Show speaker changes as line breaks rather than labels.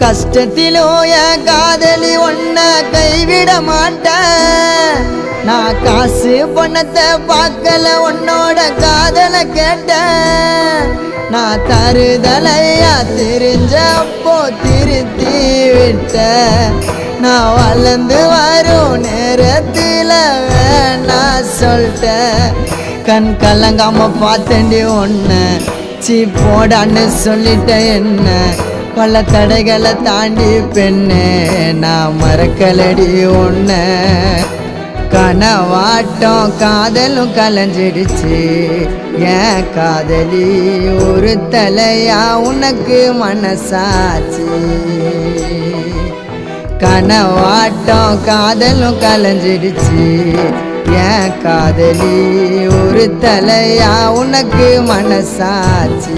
கஷ்டத்திலும் என் காதலி ஒன்ன கைவிட மாட்டேன். நான் காசு பணத்தை பார்க்கல உன்னோட காதலை கேட்டேன். நான் தருதலையா தெரிஞ்சப்போ திருத்தி விட்ட. நான் வளர்ந்து வரும் நேரத்தில் வேணா சொல்லிட்டேன். கண் கலங்காம பார்த்தேன்டி ஒன்ன சீ போடான்னு சொல்லிட்ட. என்ன பல தடைகளை தாண்டி பெண்ணே நான் மறக்கலடி ஒன்ன. கனவாட்டம் காதலும் கலைஞ்சிடுச்சு என் காதலி ஒரு தலையா உனக்கு மனசாச்சு. கனவாட்டம் காதலும் கலைஞ்சிடுச்சு என் காதலி ஒரு தலையா உனக்கு மனசாச்சு.